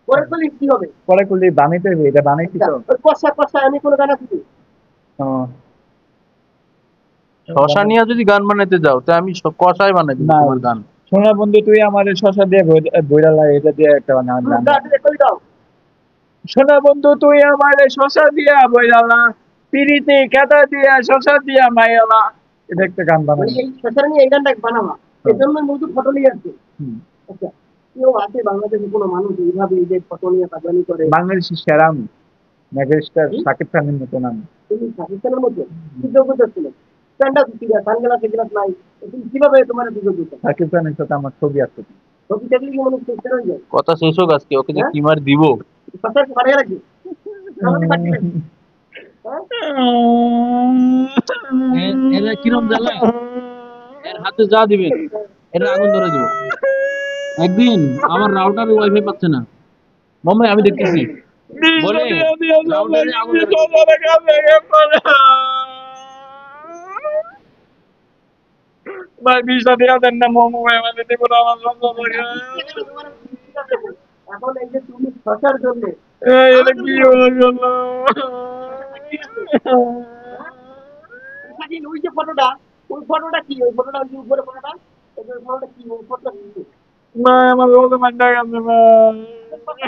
পরে করলে কি হবে? পরে করলে বানাইতে হবে, এটা বানাইছি তো। ওই কষা কষা আমি কোনো গান আছে? ও, শশা নিয়ে যদি গান বানাইতে যাও তা আমি কষাই বানাই দিব না তোমার গান। শোনা বন্ধু তুই আমার শশা দিয়ে বইরা লাই, এটা দিয়ে একটা গান গান কই দাও? শোনা বন্ধু তুই আমার শশা দিয়া বইরালা, পিরিতি কেতা দিয়া শশা দিয়া মাইয়ালা, এটা একটা গান মানে বানাবো। এই শশা নিয়ে এই গানটা বানাবা, এজন্য মধু ফটো নিয়ে আসছে। হুম। আচ্ছা, কেউ আছে বাংলাদেশে কোনো মানুষ এইভাবে এই যে ফটো নিয়ে পাগলামি করে? বাংলাদেশের সেরা আমি, মেগাস্টার শাকিব খানের মতন আমি। তুমি পাকিস্তানের মধ্যে কি যোগ্যতা ছিল? স্ট্যান্ড আপ কি সানগ্লাস এগুলাস নাই, তুমি কিভাবে তোমার যোগ্যতা? শাকিব খানের সাথে আমার ছবি আছে। ছবি দেখলে কি মনে শেষ হয়ে যায়? কথা শেষ হোক আজকে, ওকে যে হ্যাঁ, কি মার দিব। শশা ফাড়িয়ে রাখি, আমাদের কাটলেন। হ্যাঁ, এরা কিরম জ্বালা, এর হাতে যা দিবেন এর আগুন ধরে দিব। একদিন আমার রাউটারে ওয়াইফাই পাচ্ছে না, মামা আমি দেখতেছি বলে রাউটারে আগুন ধরে দিব। ভাই বিষটা দেওয়া দেন না, মোমো ভাই আমাদের দেবো না, আমার লজ্জা লাগে। এখন এই যে তুমি শশার জন্য এটা কি হলো গেলো? স্বাধীন, ওই যে ফটোটা, ওই ফটোটা কি? ওই ফটোটা ওই যে উপরে ফটোটা, ওই ফটোটা কি? ওই ফটোটা কি? ভাই আমার লজ্জা মানটা গেছে কথা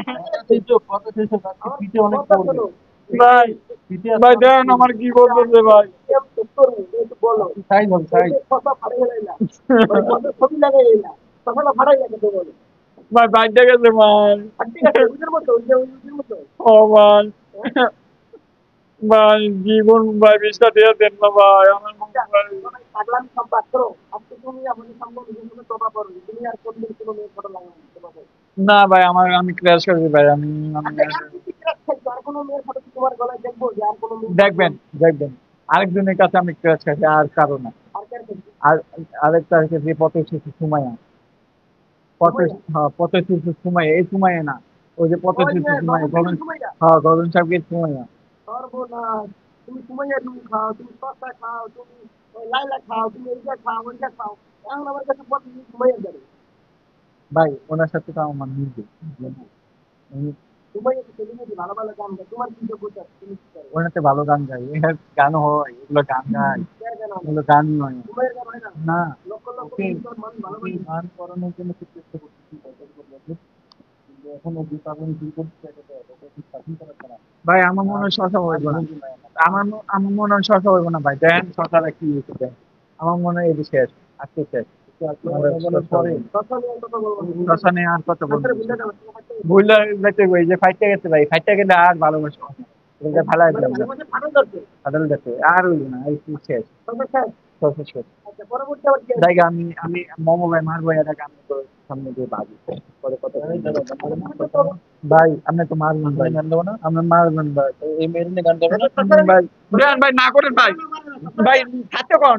শেষ হোক, কথা শেষ হোক, আজকে আমার পিঠে অনেক কথা পড়বে। শোনো, ভাই। পিঠে ভাই আজকে অনেক দেন পড়বে। আমার কি করতেছে ভাই। একটু বলো, আপনি সাইজ হন এই সাইজ। যে শশা ফাড়াই না, ওই ফটো ছবি লাগাই না, শশাটা ফাড়াই না কেটে বলো। ভাই বাইরে গেছে ভাই। আর ঠিক আছে, ওইটার মতো, ওই যে ওইটার মতো। ও ভাই। হ্যাঁ? ভাই জীবন ভাই বিষটা দিয়ে দেন না ভাই আমার আচ্ছা, ভাই। সবাই পাগলামি সব বাদ করো। আজকে তুমি আমাদের সামনে নিজের মতো তোবা করো, তুমি আর কোনদিন কোনো মেয়ের ফটো লাগাবে না তোমাদের। না ভাই আমার আমি ক্র্যাশ করছি ভাই আমি আচ্ছা, এর কি ক্রাশ খাইছো? আর কোনো মেয়ের ফটো কি তোমার গলায় দেখবো যে আর কোনো মেয়ের ফটো? দেখবেন দেখবেন আরেকজনের কাছে আমি ক্র্যাশ খাইছি আর কারো না। আর কার খাইছো? আর আরেকটা হচ্ছে যে পথে শিশু সুমাইয়া, পথে সুমাইয়া? হ্যাঁ পথে শিশু সুমাইয়া, এই সুমাইয়া না, ওই যে পথে ওই শিশু যে সুমাইয়া নবদ্বীপের গগন। সুমাইয়া? হ্যাঁ গগন সাহেবের সুমাইয়া। সর্বনাশ! তুমি সুমাইয়া তুমি খাও, তুমি শসা খাও, তুমি ওই লাইলা খাও, তুমি এইটা খাও, ওইটা খাও। এখন আমার কাছে প্রতিদিন সুমাইয়া যাবে। ভাই ওনার সাথে তো আমার মিল নেই। উনি সুমাইয়া তো সেলিব্রিটি, ভালো ভালো গান গায়। তোমার কি যোগ্যতা? তুমি কি করো? ওনাতে ভালো গান গায়, এর গান হয় এগুলো গান গায়, কার গান হয়? এগুলো গান নয়। সুমাইয়ার গান হয় না? না লক্ষ লক্ষ ওকে, কোটি মানুষ ওকে ভালোবাসে। গান করানোর জন্য খুব চেষ্টা করতেছি কিন্তু এখন অব্দি পাবনি কি করতে শাসন করা ছাড়া। ভাই আমার মনে হয় শশা হইব না, আমার মনে হয় শশা হইব না ভাই, দেন শশাটা কি হয়েছে দেন। আমার মনে হয় এটি শেষ, আজকে শেষ। পরে শসা নিয়ে কথা বলবো না। শশা নিয়ে আর কথা বলবো তারপরে না। ভুলে যাবো, তোমার কাছে ভুললে যাইতে হইব, এই যে ফাইটটা গেছে ভাই, ফাইটটা গেলে আর ভালোবাসবো না। এটা ফালাই মানে দিলাম না, ভালোবাসা ফাটল ধরছে। ফাটাল যাচ্ছে আর হইব না, এই কি শেষ, শসা শেষ। শশা শেষ। আচ্ছা, পরবর্তী আবার কি আসবে? জায়গা আমি আমি মোমো ভাই মারবো, এটাকে আমি তো সামনে দিয়ে বাজি পরে কথা বলবো। ভাই আপনি তো মারবেন ভাই, গান দেবো না আমরা মারবেন ভাই, এই মেরিনে গান যাবে না। ভাই দেন ভাই না করেন ভাই, ভাই সাথে কোন,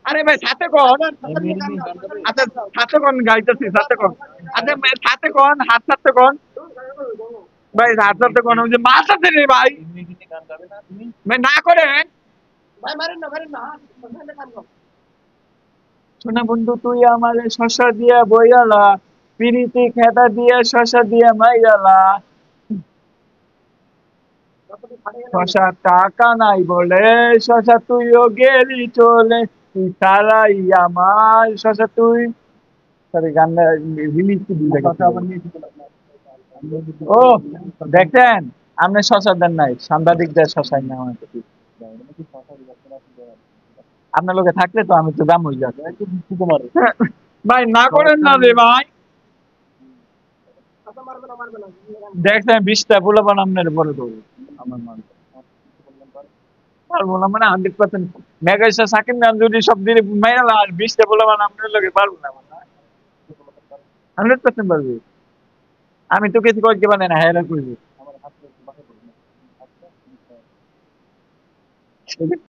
আরে ভাই সাথে কোন, এই মেরিনে গান যাবে। আচ্ছা সাথে কোন গাইতেছি সাথে কোন, আচ্ছা সাথে কোন হাত সাথে কোন, ভাই হাত সাথে কোন, ওই যে মার সাথে রে ভাই, এই মেরিনে গান যাবে না তুমি। ভাই না করেন। ভাই মারেন না, মারেন না। শসা দিয়ে গান গাও। শোনা বন্ধু তুই আমারে শশা দিয়া বইয়ালা, পিরিতি খেতা দিয়া শশা দিয়া মাইয়ালা, যতটুকু ফাটাই গেল না। শশা টাকা নাই বলে, শশা তুইও গেলি চলে, তুই ছাড়াই আমার শশা তুই, সরি গানটা রিলিজ কি দিলে ও দেখেন, আপনি শশা দেন নাই, সাংবাদিকদের শশাই না আমার প্রতি। আপনার লোকে থাকলে তো আমি তো দাম হয়ে যাবে ভাই না করেন না রে ভাই, শসা মারবে না, মারবে না। দেখছেন 20টা পোলাপান আপনার পরে দেবো আমার মান পারবো না মানে 100%। মেগাস্টার সাকিব খান যদি সব দিনে মেলা আর 20টা পোলাপান আপনার লোকে পারবো না 100% পারবে। আমি তো কিছু করতে পারি না, হ্যাঁ করবো।